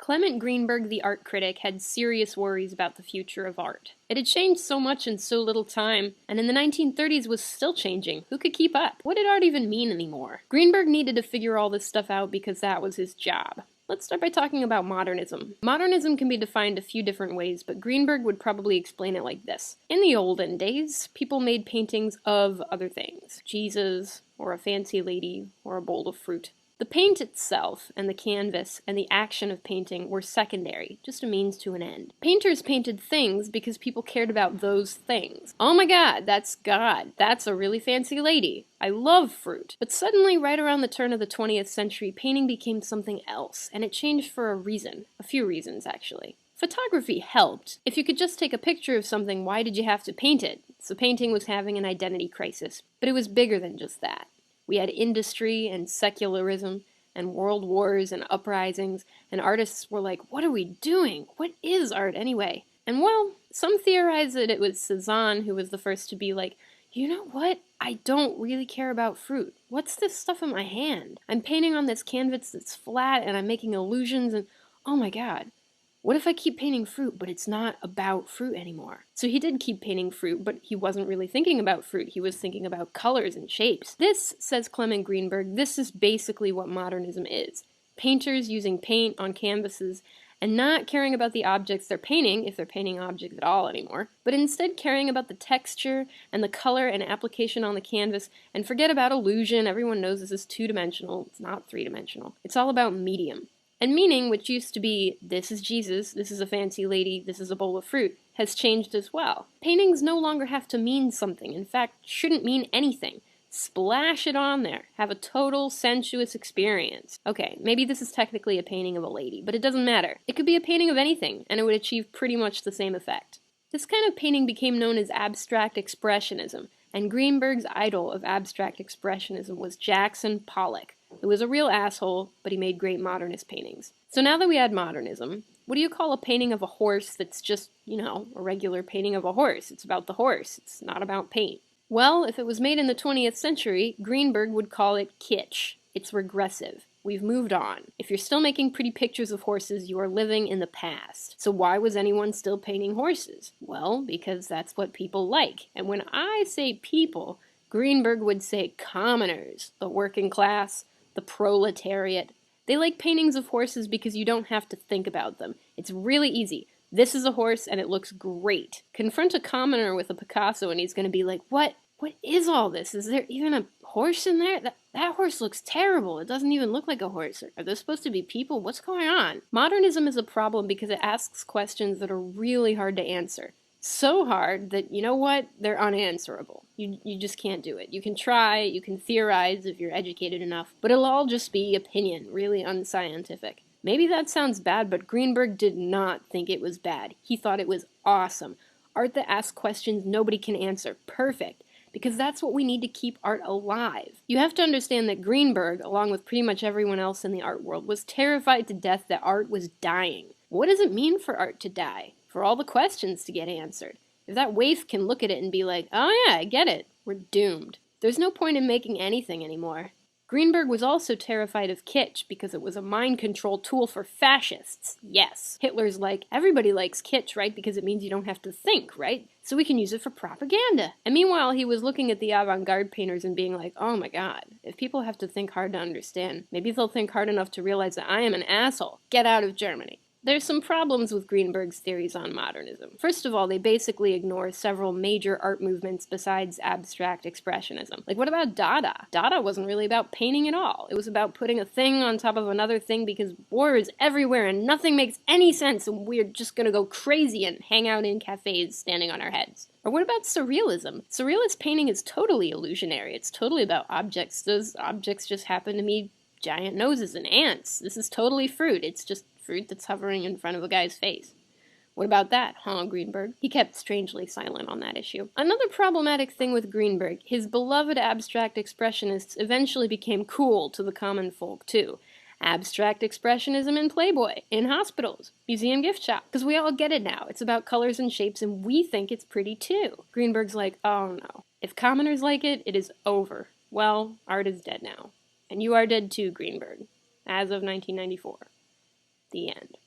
Clement Greenberg, the art critic, had serious worries about the future of art. It had changed so much in so little time, and in the 1930s was still changing. Who could keep up? What did art even mean anymore? Greenberg needed to figure all this stuff out because that was his job. Let's start by talking about modernism. Modernism can be defined a few different ways, but Greenberg would probably explain it like this. In the olden days, people made paintings of other things. Jesus, or a fancy lady, or a bowl of fruit. The paint itself, and the canvas, and the action of painting were secondary, just a means to an end. Painters painted things because people cared about those things. Oh my god, that's God. That's a really fancy lady. I love fruit. But suddenly, right around the turn of the 20th century, painting became something else, and it changed for a reason. A few reasons, actually. Photography helped. If you could just take a picture of something, why did you have to paint it? So painting was having an identity crisis. But it was bigger than just that. We had industry and secularism and world wars and uprisings, and artists were like, what are we doing? What is art anyway? And well, some theorize that it was Cezanne who was the first to be like, you know what? I don't really care about fruit. What's this stuff in my hand? I'm painting on this canvas that's flat and I'm making illusions and oh my god. What if I keep painting fruit, but it's not about fruit anymore? So he did keep painting fruit, but he wasn't really thinking about fruit. He was thinking about colors and shapes. This, says Clement Greenberg, this is basically what modernism is. Painters using paint on canvases and not caring about the objects they're painting, if they're painting objects at all anymore, but instead caring about the texture and the color and application on the canvas, and forget about illusion. Everyone knows this is two-dimensional. It's not three-dimensional. It's all about medium. And meaning, which used to be, this is Jesus, this is a fancy lady, this is a bowl of fruit, has changed as well. Paintings no longer have to mean something, in fact, shouldn't mean anything. Splash it on there. Have a total sensuous experience. Okay, maybe this is technically a painting of a lady, but it doesn't matter. It could be a painting of anything, and it would achieve pretty much the same effect. This kind of painting became known as abstract expressionism, and Greenberg's idol of abstract expressionism was Jackson Pollock, who was a real asshole, but he made great modernist paintings. So now that we add modernism, what do you call a painting of a horse that's just, a regular painting of a horse? It's about the horse. It's not about paint. Well, if it was made in the 20th century, Greenberg would call it kitsch. It's regressive. We've moved on. If you're still making pretty pictures of horses, you are living in the past. So why was anyone still painting horses? Well, because that's what people like. And when I say people, Greenberg would say commoners, the working class, the proletariat. They like paintings of horses because you don't have to think about them. It's really easy. This is a horse and it looks great. Confront a commoner with a Picasso and he's going to be like, what is all this? Is there even a horse in there? That horse looks terrible. It doesn't even look like a horse. Are those supposed to be people? What's going on? Modernism is a problem because it asks questions that are really hard to answer. So hard that, you know what? They're unanswerable. You just can't do it. You can try, you can theorize if you're educated enough, but it'll all just be opinion, really unscientific. Maybe that sounds bad, but Greenberg did not think it was bad. He thought it was awesome. Art that asks questions nobody can answer. Perfect. Because that's what we need to keep art alive. You have to understand that Greenberg, along with pretty much everyone else in the art world, was terrified to death that art was dying. What does it mean for art to die? For all the questions to get answered. If that waif can look at it and be like, oh yeah, I get it, we're doomed. There's no point in making anything anymore. Greenberg was also terrified of kitsch because it was a mind control tool for fascists. Yes. Hitler's like, everybody likes kitsch, right? Because it means you don't have to think, right? So we can use it for propaganda. And meanwhile, he was looking at the avant-garde painters and being like, oh my god, if people have to think hard to understand, maybe they'll think hard enough to realize that I am an asshole. Get out of Germany. There's some problems with Greenberg's theories on modernism. First of all, they basically ignore several major art movements besides abstract expressionism. Like, what about Dada? Dada wasn't really about painting at all. It was about putting a thing on top of another thing because war is everywhere and nothing makes any sense and we're just gonna go crazy and hang out in cafes standing on our heads. Or what about surrealism? Surrealist painting is totally illusionary. It's totally about objects. Those objects just happen to be giant noses and ants. This is totally fruit. It's just fruit that's hovering in front of a guy's face. What about that, huh, Greenberg? He kept strangely silent on that issue. Another problematic thing with Greenberg, his beloved abstract expressionists eventually became cool to the common folk, too. Abstract expressionism in Playboy, in hospitals, museum gift shop. Because we all get it now. It's about colors and shapes, and we think it's pretty, too. Greenberg's like, oh no. If commoners like it, it is over. Well, art is dead now. And you are dead too, Greenberg. As of 1994. The end.